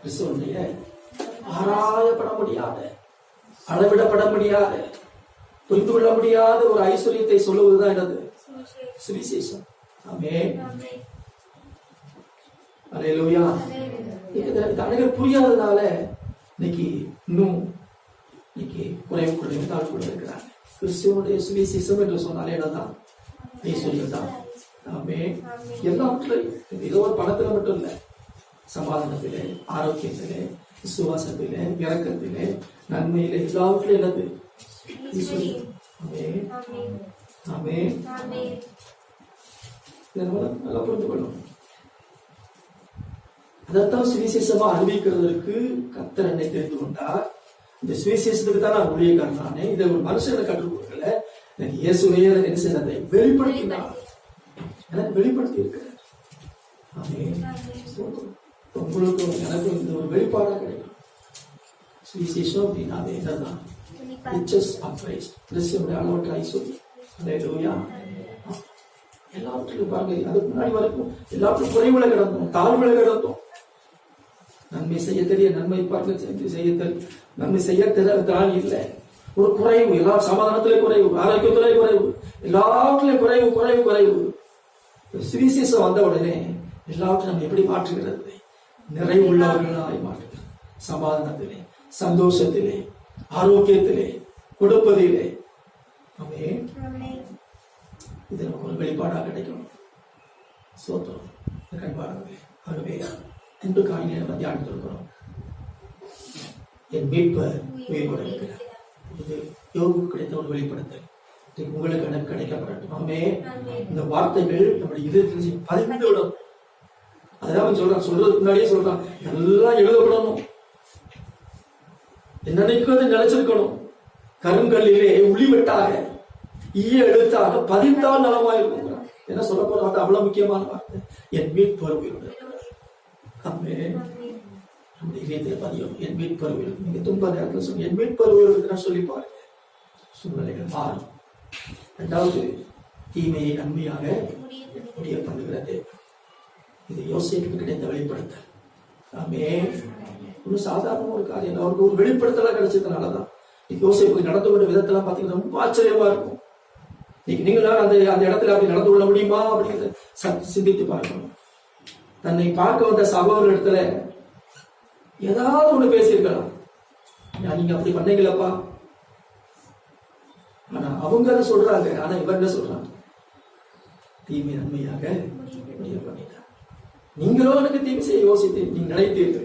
கிறிஸ்துவனுடைய ஆராயப்பட முடியாத, அளவிடப்பட முடியாத, புரிந்து கொள்ள முடியாத ஒரு ஐஸ்வர்யத்தை சொல்லுவதுதான் என்னது? சுவிசேஷம். ஆமென். அல்லேலூயா. அனைவரும் புரியாததால இன்னைக்கு குறைவுக்குள்ள தாழ்வுக்குள்ள இருக்கிறாங்க. கிறிஸ்துவனுடைய சுவிசேஷம் என்று சொன்னாலே என்னதான்? ஐஸ்வர்யம் தான். ஆமென். எல்லாவற்றிலும் ஏதோ ஒரு பணத்துல மட்டும் இல்ல, சமாதானத்திலே, ஆரோக்கியத்திலே, விசுவாசத்திலே, இரக்கத்திலே, நன்மையிலே, எல்லாவற்றிலும் என்னது? ஐஸ்வர்யம். ஆமென். ஆமென். நல்லா புரிந்து கொள்ளணும். அதைத்தான் சுவிசேஷமா அறிவிக்கிறதற்கு கர்த்தர் என்னை தெரிந்து கொண்டார். இந்த சுவிசேஷத்துக்கு தான் நான் ஊழியக்காரன். நானே இதை ஒரு மனுஷனை கற்றுக் கொடுக்கல, எனக்கு இயேசுவையே என்ன செய்யறதை வெளிப்படுத்தினார், எனக்கு வெளிப்படுத்தி இருக்கிறார். உங்களுக்கும் எனக்கும் இந்த ஒரு வெளிப்பாடா கிடைக்கும். சுவிசேஷம் அப்படின்னா அது என்னதான்? riches of Christ. கிறிஸ்துவுடைய அளவற்ற ஐஸ்வர்யம். அல்லேலூயா. எல்லாவற்றிலும் பாருங்க, அதுக்கு முன்னாடி வரைக்கும் எல்லாவற்றும் குறைவுல கிடந்தோம், தாழ்வுல கிடந்தோம். நன்மை செய்ய தெரிய நன்மை பார்க்க செய்ய நன்மை செய்ய திறன் இல்லை. ஒரு குறைவு, எல்லா சமாதானத்திலே குறைவு, ஆரோக்கியத்திலே குறைவு, எல்லாவற்றிலும் குறைவு குறைவு குறைவு. சுவிசேஷம் வந்த உடனே எல்லாவற்றையும் நம்ம எப்படி மாற்றுகிறது? நிறைவுள்ளவர்களாய் மாற்றுகிறது. சமாதானத்திலே, சந்தோஷத்திலே, ஆரோக்கியத்திலே, கொடுப்பதிலே. ஆமென். இது நமக்கு ஒரு வெளிப்பாடாக கிடைக்கும். சோத்திரம் கண்பாடுகளே. ஆகவே இன்று காலையில் நம்ம தியானித்திருக்கிறோம், என் மீட்பர் உயிரோடு இருக்கிறார். இது யோபுக்கு கிடைத்த ஒரு வெளிப்படுத்தல். உங்களுக்கு எனக்கு கிடைக்கப்படட்டும். ஆமென். இந்த வார்த்தைகள் நம்முடைய இதயத்தில் பதிந்து விடும். அதான் சொல்றதுக்கு முன்னாடியே சொல்றான், எல்லாம் எழுதப்படணும், என்னைக்கும் அதை நினைச்சிருக்கணும். கருங்கல்லிலே உளிவெட்டாக, ஈய எழுத்தாக பதிந்தால் நலமாயிருக்கும். என்ன சொல்ல போற வார்த்தை அவ்வளவு முக்கியமான வார்த்தை. என் மீட்பர் உயிரோடு இருக்கிறார். ஆமென். நம்முடைய இதயத்தில் பதியும், என் மீட்பர் உயிரோடு. நீங்க துன்ப நேரத்தில் சொல்லி என் மீட்பர் உயிரோடு இருக்கிறார் சொல்லி பாருங்க, சூழ்நிலைகள் மாறும். இரண்டாவது, தீமையை நன்மையாக முடிய பண்ணுகிறது. இது யோசேப்புக்கு கிடைத்த வெளிப்படுத்தல். ஆமென். ஒரு சாதாரண ஒரு காரியம், அவருக்கு ஒரு வெளிப்படுத்தலா கிடைச்சதுனாலதான் யோசேப்புக்கு நடந்து கொண்ட விதத்தெல்லாம் பாத்தீங்கன்னா ரொம்ப ஆச்சரியமா இருக்கும். நீங்களாம் அந்த இடத்துல அப்படி நடந்து கொள்ள முடியுமா அப்படிங்கிறத சிந்தித்து பார்க்கணும். தன்னை பார்க்க வந்த சகோதர இடத்துல ஏதாவது ஒண்ணு பேசியிருக்கலாம், நீங்க அப்படி பண்ணீங்களப்பா. ஆனா அவங்க அதை சொல்றாங்க, ஆனா இவங்க சொல்றாங்க தீமை நன்மையாக முடிய பண்ணிட்டார். நீங்களோ எனக்கு தீமை செய்ய யோசித்து நீங்க நினைத்தீர்கள்.